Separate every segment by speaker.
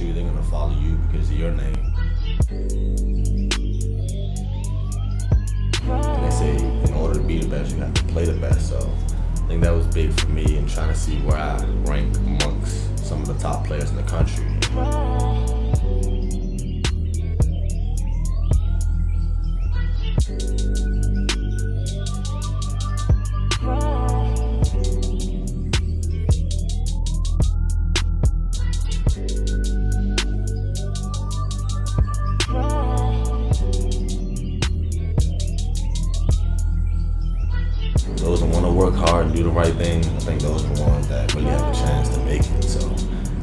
Speaker 1: you. They're gonna follow you because of your name. And they say in order to be the best, you have to play the best. So I think that was big for me in trying to see where I rank amongst some of the top players in the country. Those that want to work hard and do the right thing, I think those are the ones that really have a chance to make it. So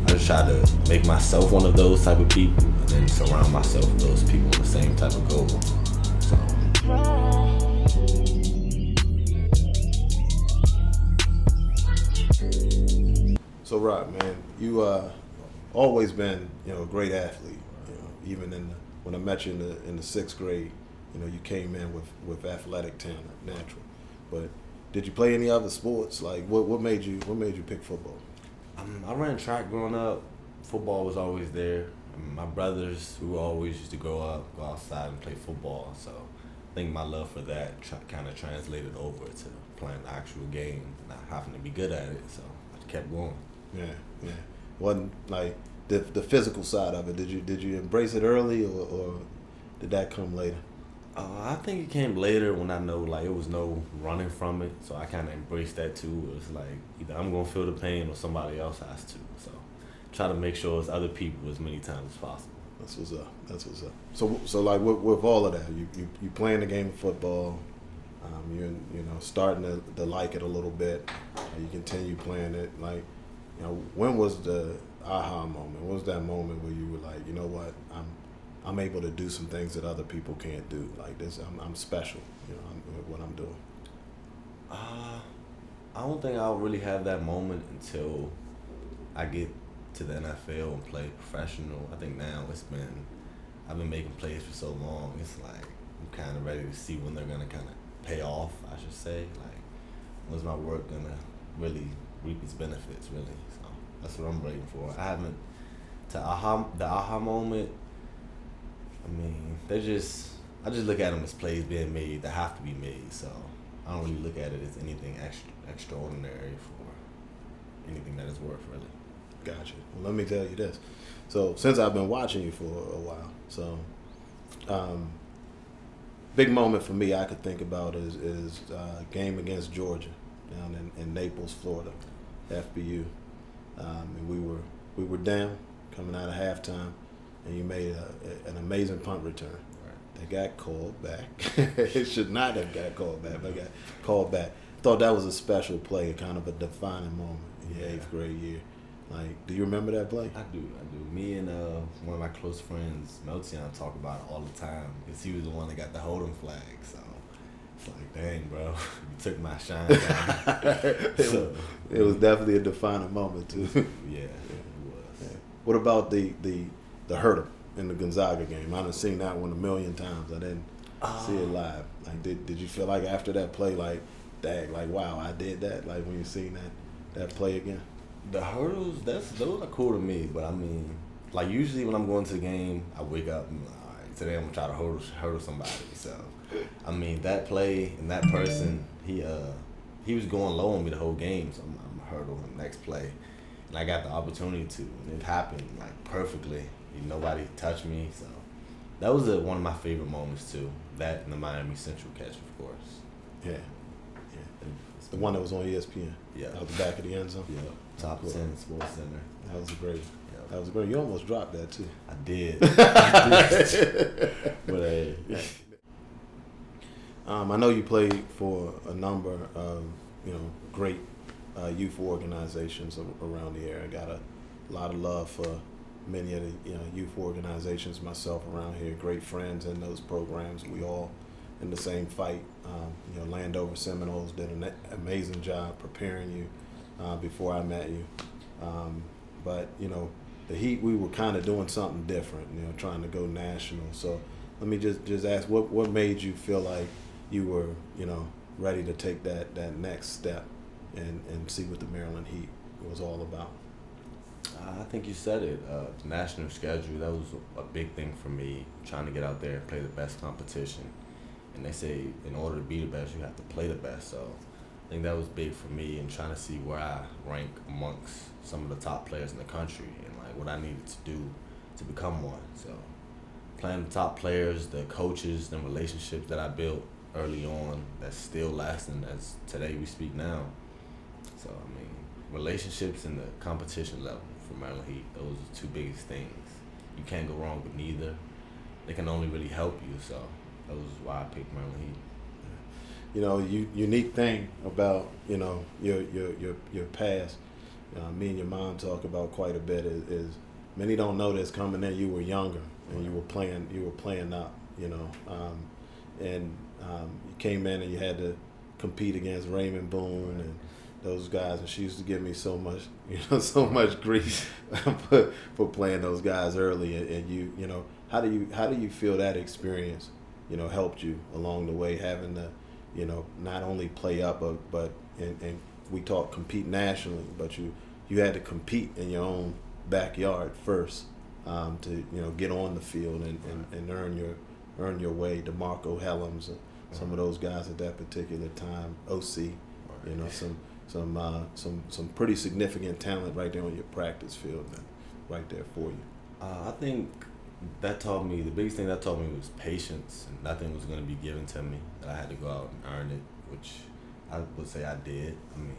Speaker 1: I just try to make myself one of those type of people and then surround myself with those people with the same type of goal.
Speaker 2: So Rock, man, you always been a great athlete. Even when I met you in the sixth grade, you came in with athletic talent, natural. But did you play any other sports? Like what made you pick football?
Speaker 1: I ran track growing up. Football was always there. My brothers, who always used to go outside and play football. So I think my love for that kind of translated over to playing the actual game, not having to be good at it. So I kept going.
Speaker 2: Yeah. Wasn't like the physical side of it. Did you embrace it early or did that come later?
Speaker 1: I think it came later when I know it was no running from it. So I kind of embraced that too. It was like either I'm gonna feel the pain or somebody else has to. So try to make sure it's other people as many times as possible.
Speaker 2: That's what's up. So like with all of that, you playing the game of football. You starting to like it a little bit. You continue playing it. When was the aha moment? When was that moment where you were like, you know what, I'm able to do some things that other people can't do. Like this, I'm special. What I'm doing.
Speaker 1: I don't think I'll really have that moment until I get to the NFL and play professional. I think now I've been making plays for so long. It's like I'm kind of ready to see when they're gonna kind of pay off. I should say, when's my work gonna really reap its benefits? Really, so that's what I'm waiting for. I haven't the aha moment. I mean, I just look at them as plays being made that have to be made. So I don't really look at it as anything extraordinary for anything that it's worth, really.
Speaker 2: Gotcha. Well, let me tell you this. So since I've been watching you for a while, so big moment for me I could think about is game against Georgia down in Naples, Florida, FBU, and we were down coming out of halftime. And you made an amazing punt return. Right. They got called back. It should not have got called back, but got called back. Thought that was a special play, kind of a defining moment in your 8th grade year. Do you remember that play?
Speaker 1: I do. Me and one of my close friends, Meltion, talk about it all the time because he was the one that got the hold'em flag. So it's like, dang, bro, you took my shine down.
Speaker 2: It was definitely a defining moment too.
Speaker 1: Yeah, it was.
Speaker 2: Yeah. What about the hurdle in the Gonzaga game? I've seen that one a million times. I didn't see it live. Did you feel like after that play, wow, I did that? When you seen that play again?
Speaker 1: The hurdles, those are cool to me. But I mean, usually when I'm going to the game, I wake up and all right, today I'm gonna try to hurdle somebody. So I mean, that play and that person, he was going low on me the whole game. So I'm hurdle him next play, and I got the opportunity to, and it happened perfectly. Nobody touched me, so that was one of my favorite moments too. That and the Miami Central catch, of course.
Speaker 2: Yeah. It's the one that was on ESPN.
Speaker 1: Yeah.
Speaker 2: Out the back of the end zone.
Speaker 1: Yeah. Top 10 Sports Center.
Speaker 2: That was great. Yeah. That was great. You almost dropped that too.
Speaker 1: I did. But hey.
Speaker 2: I know you played for a number of great youth organizations around the area. Got a lot of love for many of the youth organizations myself around here. Great friends in those programs. We all in the same fight. Landover Seminoles did an amazing job preparing you before I met you. But the Heat, we were kind of doing something different. Trying to go national. So let me just ask, what made you feel like you were ready to take that next step and see what the Maryland Heat was all about?
Speaker 1: I think you said it. The national schedule, that was a big thing for me, trying to get out there and play the best competition. And they say in order to be the best, you have to play the best. So I think that was big for me and trying to see where I rank amongst some of the top players in the country and like what I needed to do to become one. So playing the top players, the coaches, the relationships that I built early on that's still lasting as today we speak now. So I mean, relationships and the competition level for Maryland Heat, those are the two biggest things. You can't go wrong with neither. They can only really help you. So that was why I picked Maryland Heat.
Speaker 2: You know, unique thing about, you know, your past. Me and your mom talk about quite a bit is many don't know this. Coming in, you were younger and you were playing up. You know, and you came in and you had to compete against Raymond Boone and those guys, and she used to give me so much, so much grief for playing those guys early. And you know, how do you feel that experience, helped you along the way, having to, not only play up, but and we talk compete nationally, but you had to compete in your own backyard first, to get on the field and earn your way. DeMarco Helms, some of those guys at that particular time, OC, some pretty significant talent right there on your practice field, right there for you.
Speaker 1: I think that taught me, the biggest thing that taught me was patience, and nothing was going to be given to me, that I had to go out and earn it, which I would say I did. I mean,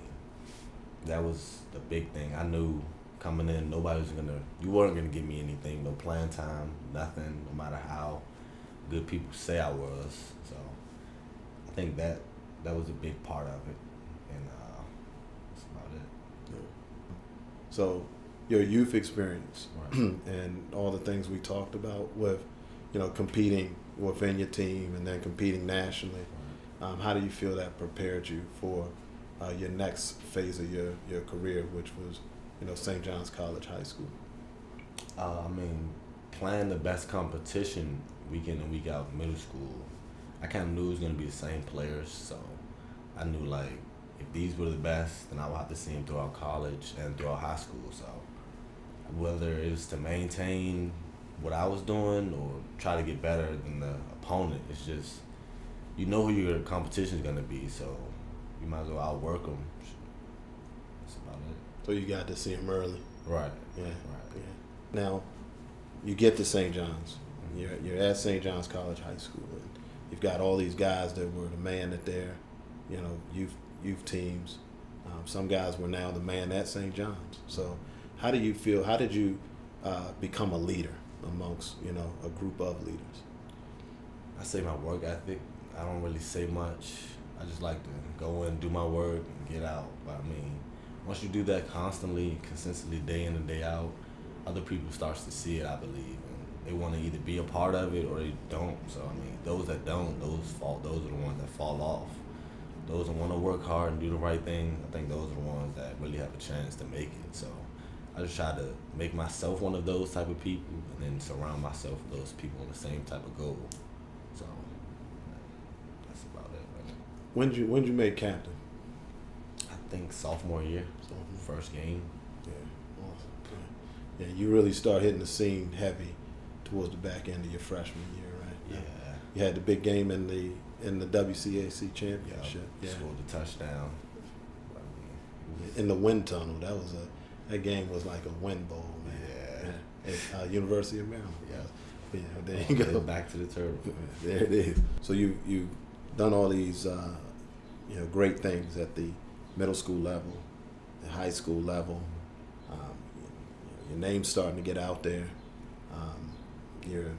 Speaker 1: that was the big thing. I knew coming in, you weren't going to give me anything, no playing time, nothing, no matter how good people say I was. So I think that was a big part of it, and that's about it.
Speaker 2: Yeah. So your youth experience,
Speaker 1: right.
Speaker 2: and all the things we talked about with, competing within your team and then competing nationally,
Speaker 1: Right.
Speaker 2: How do you feel that prepared you for your next phase of your career, which was, St. John's College High School?
Speaker 1: I mean, playing the best competition week in and week out in middle school, I kind of knew it was going to be the same players, so I knew, like, if these were the best, then I would have to see them throughout college and throughout high school. So whether it was to maintain what I was doing or try to get better than the opponent, it's just, you know who your competition is going to be, so you might as well outwork them. That's about it.
Speaker 2: So you got to see him early.
Speaker 1: Right.
Speaker 2: Yeah.
Speaker 1: Right.
Speaker 2: Yeah. Now, you get to St. John's. You're at St. John's College High School, and you've got all these guys that were the man at their, youth teams. Some guys were now the man at St. John's. So, how do you feel? How did you become a leader amongst, a group of leaders?
Speaker 1: I say my work ethic. I don't really say much. I just like to go in, do my work, and get out. But I mean, once you do that constantly, consistently, day in and day out, other people starts to see it, I believe. And they want to either be a part of it or they don't. So I mean, those that don't, those are the ones that fall off. Those that want to work hard and do the right thing, I think those are the ones that really have a chance to make it. So I just try to make myself one of those type of people and then surround myself with those people on the same type of goal. So that's about it. Right?
Speaker 2: When did you make captain?
Speaker 1: I think sophomore year, first game.
Speaker 2: Yeah, awesome. Yeah, you really start hitting the scene heavy towards the back end of your freshman year, right?
Speaker 1: Yeah.
Speaker 2: You had the big game in the WCAC championship.
Speaker 1: Yeah. Scored the touchdown.
Speaker 2: In the wind tunnel, that game was like a wind bowl, man. Yeah. At University of Maryland.
Speaker 1: Yeah.
Speaker 2: Yeah. There you go.
Speaker 1: Back to the turtle.
Speaker 2: There it is. So you've done all these great things at the middle school level, the high school level. Your name's starting to get out there. You're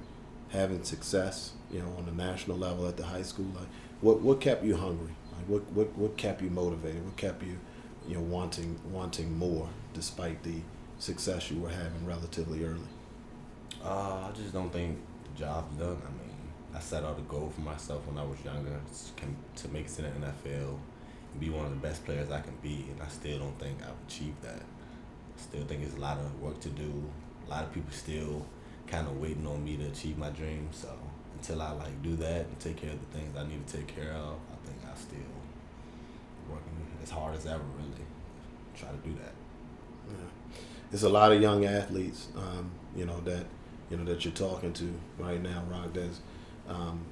Speaker 2: having success, on the national level at the high school. Like, what kept you hungry? Like, what kept you motivated? What kept you, wanting more despite the success you were having relatively early?
Speaker 1: I just don't think the job's done. I mean, I set out a goal for myself when I was younger to make it to the NFL and be one of the best players I can be, and I still don't think I've achieved that. I still think there's a lot of work to do. A lot of people still kind of waiting on me to achieve my dreams. So until I do that and take care of the things I need to take care of, I think I still working as hard as ever, really, try to do that.
Speaker 2: Yeah. it's a lot of young athletes, that you're talking to right now, Rock, that's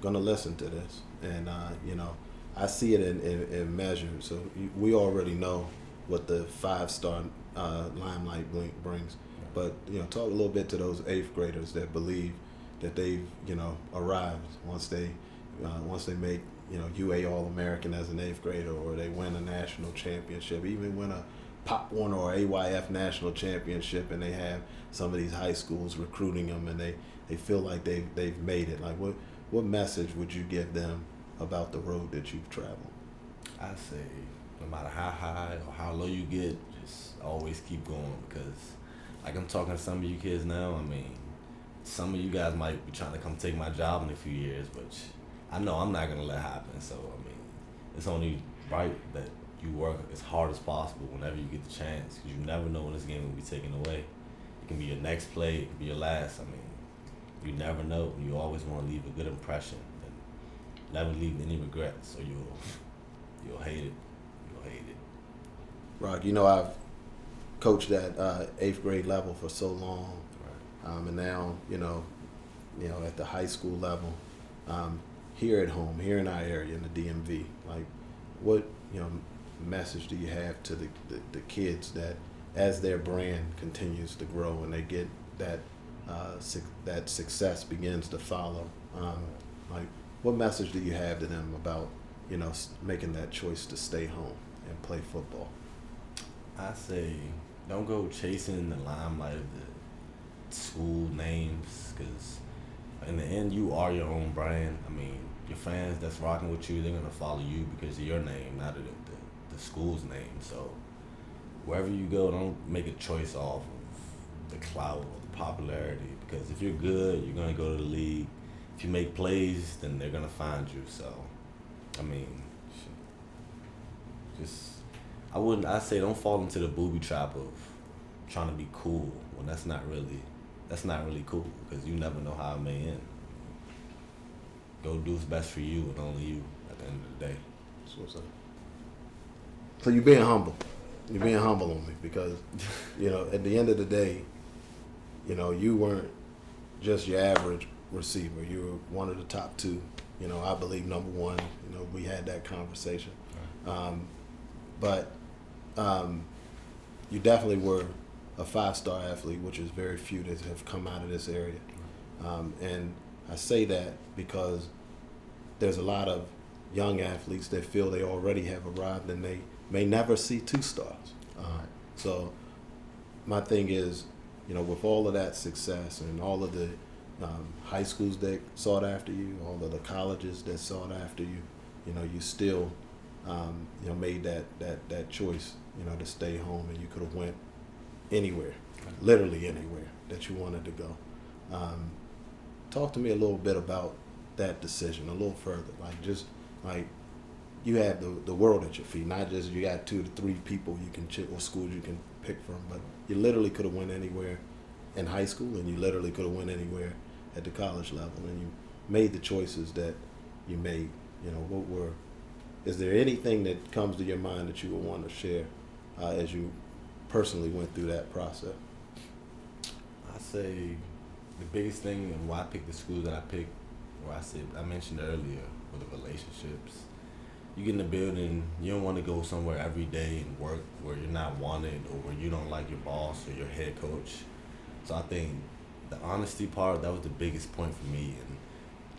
Speaker 2: gonna listen to this, and I see it in measure. So we already know what the 5-star limelight brings, but talk a little bit to those 8th graders that believe that they've arrived once they make UA All-American as an 8th grader, or they win a national championship, even win a Pop Warner or AYF national championship, and they have some of these high schools recruiting them, and they feel like they've made it. Like what message would you give them about the road that you've traveled?
Speaker 1: I say no matter how high or how low you get, just always keep going, because like I'm talking to some of you kids now, I mean, some of you guys might be trying to come take my job in a few years, which I know I'm not going to let happen. So, I mean, it's only right that you work as hard as possible whenever you get the chance, because you never know when this game will be taken away. It can be your next play, it can be your last. I mean, you never know. You always want to leave a good impression and never leave any regrets, or you'll hate it. You'll hate it.
Speaker 2: Rock, I've coached at 8th grade level for so long, right. And now at the high school level, here at home, here in our area in the DMV, like what message do you have to the kids that as their brand continues to grow and they get that that success begins to follow, like what message do you have to them about making that choice to stay home and play football?
Speaker 1: I say don't go chasing the limelight of the school names, because in the end you are your own brand. I mean, your fans that's rocking with you, they're going to follow you because of your name, not the school's name. So wherever you go, don't make a choice off of the clout or the popularity, because if you're good, you're going to go to the league. If you make plays, then they're going to find you. So, I mean, I say don't fall into the booby trap of trying to be cool when that's not really cool, because you never know how it may end. Go do what's best for you and only you at the end of the day.
Speaker 2: That's what's up. So you're being humble. You're being humble on me, because, at the end of the day, you weren't just your average receiver. You were one of the top 2. I believe number 1. We had that conversation. Right. But you definitely were a 5-star athlete, which is very few that have come out of this area. And I say that because there's a lot of young athletes that feel they already have arrived and they may never see 2 stars. So my thing is, with all of that success and all of the high schools that sought after you, all of the colleges that sought after you, you still made that choice, to stay home, and you could have went anywhere, literally anywhere that you wanted to go. Talk to me a little bit about that decision a little further. Like you have the world at your feet, not just you got 2 to 3 people you can or schools you can pick from, but you literally could have went anywhere in high school, and you literally could have went anywhere at the college level, and you made the choices that you made. Is there anything that comes to your mind that you would want to share as you personally went through that process?
Speaker 1: I say the biggest thing and why I picked the schools that I picked, I mentioned earlier, were the relationships. You get in the building, you don't want to go somewhere every day and work where you're not wanted, or where you don't like your boss or your head coach. So I think the honesty part, that was the biggest point for me, and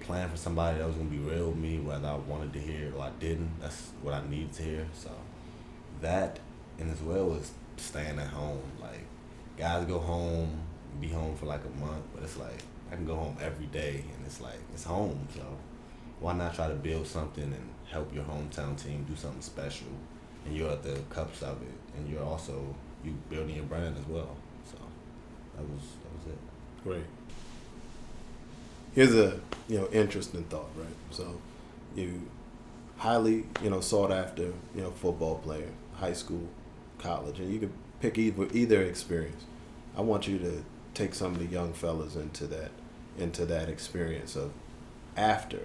Speaker 1: playing for somebody that was going to be real with me, whether I wanted to hear it or I didn't. That's what I needed to hear. So that, and as well as staying at home. Like, guys go home, be home for like a month, but it's like I can go home every day, and it's like it's home. So why not try to build something and help your hometown team do something special, and you're at the cups of it, and you're also building your brand as well. So that was it.
Speaker 2: Great. Here's a interesting thought, right? So you highly sought after football player, high school, college, and you could pick either experience. I want you to take some of the young fellas into that experience of after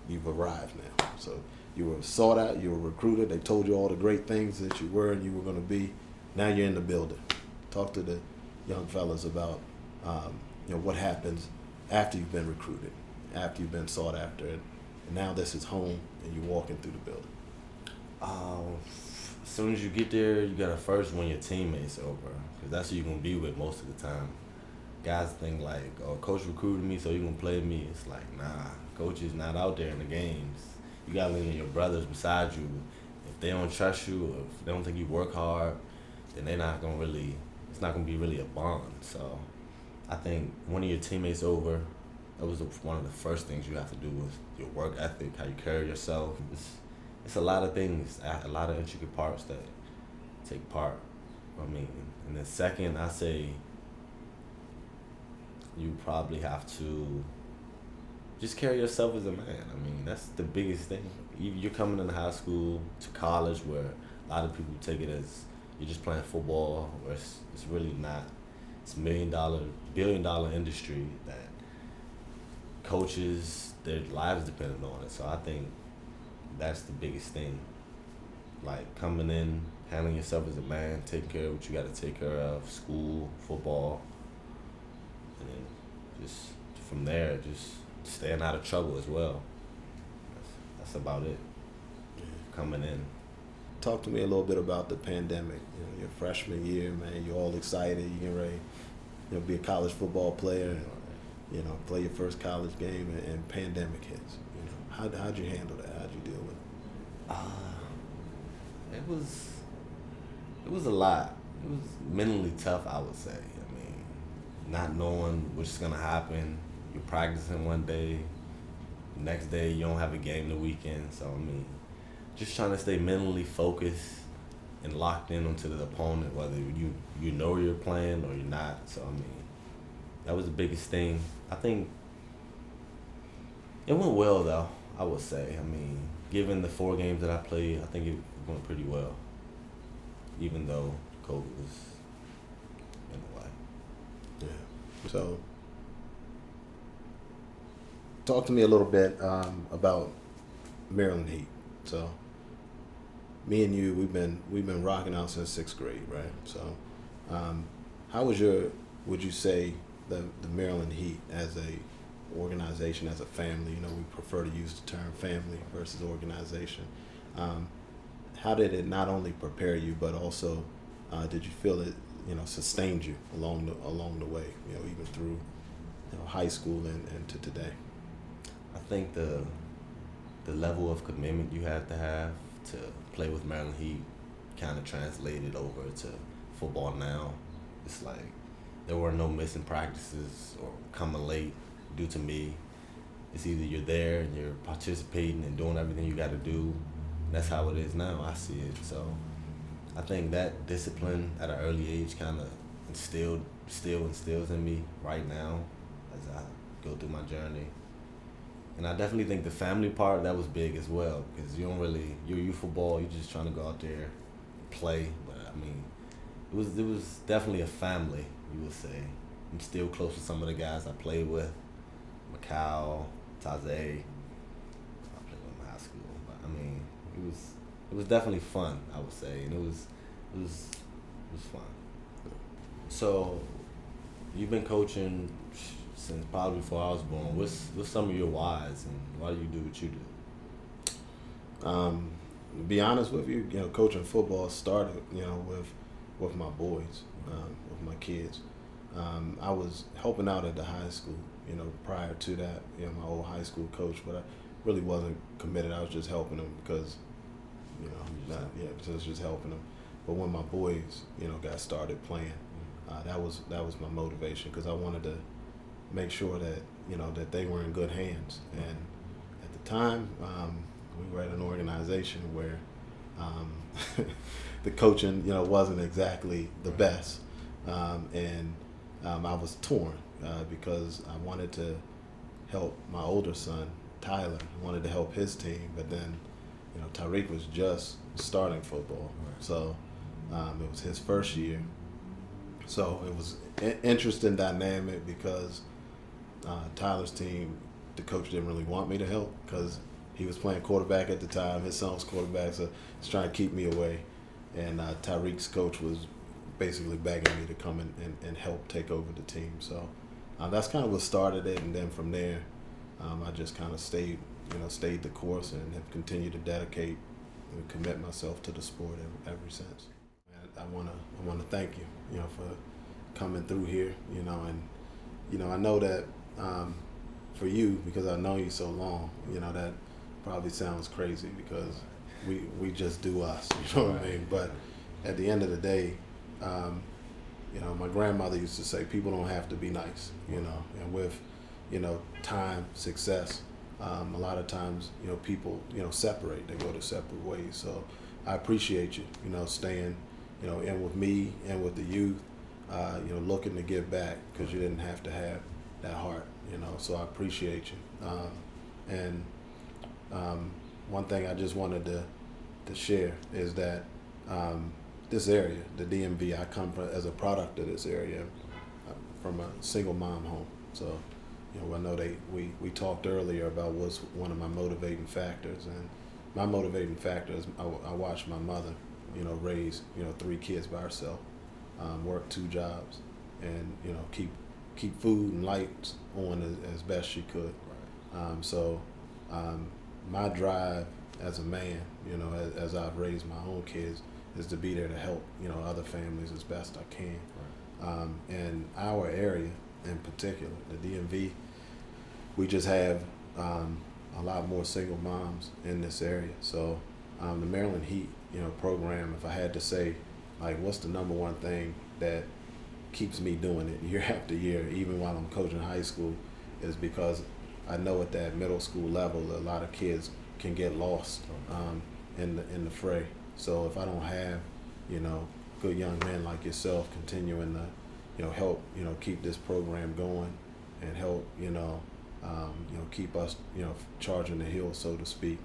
Speaker 2: you've arrived now. So you were sought out, you were recruited, they told you all the great things that you were and you were going to be. Now you're in the building. Talk to the young fellas about what happens after you've been recruited, after you've been sought after, and now this is home and you're walking through the building.
Speaker 1: As soon as you get there, you gotta first win your teammates over, because that's who you're gonna be with most of the time. Guys think like, oh, coach recruited me, so you're gonna play me. It's like, nah, coach is not out there in the games. You gotta lean on your brothers beside you. If they don't trust you, or if they don't think you work hard, then they're not gonna really, it's not gonna be really a bond. So I think winning your teammates over, that was one of the first things you have to do with your work ethic, how you carry yourself. It's a lot of things, a lot of intricate parts that take part. I mean, and then second, I say you probably have to just carry yourself as a man. I mean, that's the biggest thing. You're coming into high school to college where a lot of people take it as you're just playing football, where it's really not. It's $1 million, billion-dollar industry that coaches, their lives dependent on it. So I think that's the biggest thing. Like coming in, handling yourself as a man, taking care of what you got to take care of, school, football, and then just from there, just staying out of trouble as well. That's about it. Coming in.
Speaker 2: Talk to me a little bit about the pandemic. Your freshman year, man, you're all excited, you're getting ready, be a college football player, and play your first college game, and pandemic hits. How'd you handle that? How'd you deal with it?
Speaker 1: It was a lot. It was mentally tough, I would say. I mean, not knowing what's gonna happen. You're practicing one day, next day you don't have a game the weekend. So I mean, just trying to stay mentally focused and locked in onto the opponent, whether you know you're playing or you're not. So I mean, that was the biggest thing. I think it went well though, I would say. I mean, given the 4 games that I played, I think it went pretty well, even though COVID was in the way.
Speaker 2: Yeah. So, talk to me a little bit about Maryland Heat. So, me and you, we've been rocking out since 6th grade, right? So, how was would you say the Maryland Heat as a organization, as a family? We prefer to use the term family versus organization. How did it not only prepare you, but also did you feel it, sustained you along the way, even through high school and to today?
Speaker 1: I think the level of commitment you have to play with Maryland Heat kind of translated over to football now. It's like there were no missing practices or coming late due to me. It's either you're there and you're participating and doing everything you got to do. That's how it is now. I see it. So I think that discipline at an early age kind of still instills in me right now as I go through my journey. And I definitely think the family part, that was big as well, because you're youth football, you're just trying to go out there and play. But I mean, it was definitely a family, you would say. I'm still close to some of the guys I played with, Macau, Taze. I played with in high school, but I mean, it was definitely fun, I would say, and it was fun. So, you've been coaching since probably before I was born. What's some of your whys, and why do you do what you do?
Speaker 2: To be honest with you, coaching football started, with my boys, with my kids. I was helping out at the high school, prior to that, my old high school coach, but I really wasn't committed. I was just helping them because, just helping them. But when my boys, got started playing, that was my motivation, because I wanted to make sure that, that they were in good hands. And at the time, we were at an organization where the coaching, wasn't exactly the best. And I was torn because I wanted to help my older son, Tyler. I wanted to help his team, but then, Tariq was just starting football. So it was his first year. So it was an interesting dynamic because Tyler's team, the coach didn't really want me to help because he was playing quarterback at the time. His son was quarterback, so he's trying to keep me away. And Tariq's coach was basically begging me to come and help take over the team. So that's kind of what started it, and then from there, I just kind of stayed the course and have continued to dedicate and commit myself to the sport ever since. And I wanna thank you, for coming through here, and I know that for you, because I've known you so long, that probably sounds crazy because we just do us, you know what I mean? But at the end of the day, my grandmother used to say people don't have to be nice, and with, time, success, a lot of times, people, separate, they go to separate ways. So I appreciate you, staying, in with me and with the youth, looking to give back because you didn't have to have that heart, so I appreciate you. And one thing I just wanted to share is that this area, the DMV, I come from as a product of this area, from a single mom home. So, I know we talked earlier about what's one of my motivating factors, and my motivating factor is I watched my mother, raise 3 kids by herself, work 2 jobs, and keep food and lights on as best she could. So my drive as a man, as I've raised my own kids, is to be there to help, other families as best I can. In our area in particular, the DMV, we just have a lot more single moms in this area. So the Maryland Heat, program, if I had to say, like, what's the number one thing that keeps me doing it year after year, even while I'm coaching high school, is because I know at that middle school level, a lot of kids can get lost in the fray. So if I don't have, good young men like yourself continuing to, help, keep this program going and help, keep us, charging the hill, so to speak,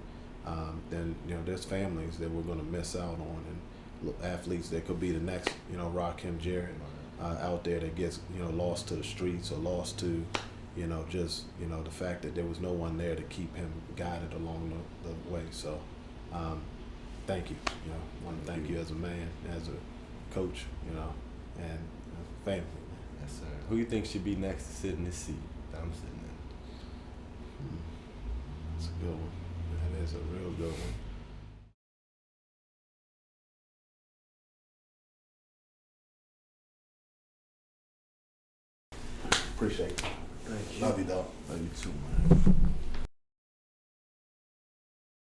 Speaker 2: then, there's families that we're going to miss out on, and athletes that could be the next, Rakim Jarrett out there that gets, lost to the streets or lost to, just, the fact that there was no one there to keep him guided along the way. So thank you. I want to thank you as a man, as a coach, and as a family.
Speaker 1: Yes, sir. Who you think should be next to sit in this seat that I'm sitting in?
Speaker 2: That's a good one. That is a real good one. Appreciate it.
Speaker 1: Thank you.
Speaker 2: Love you, dog.
Speaker 1: Love you too, man.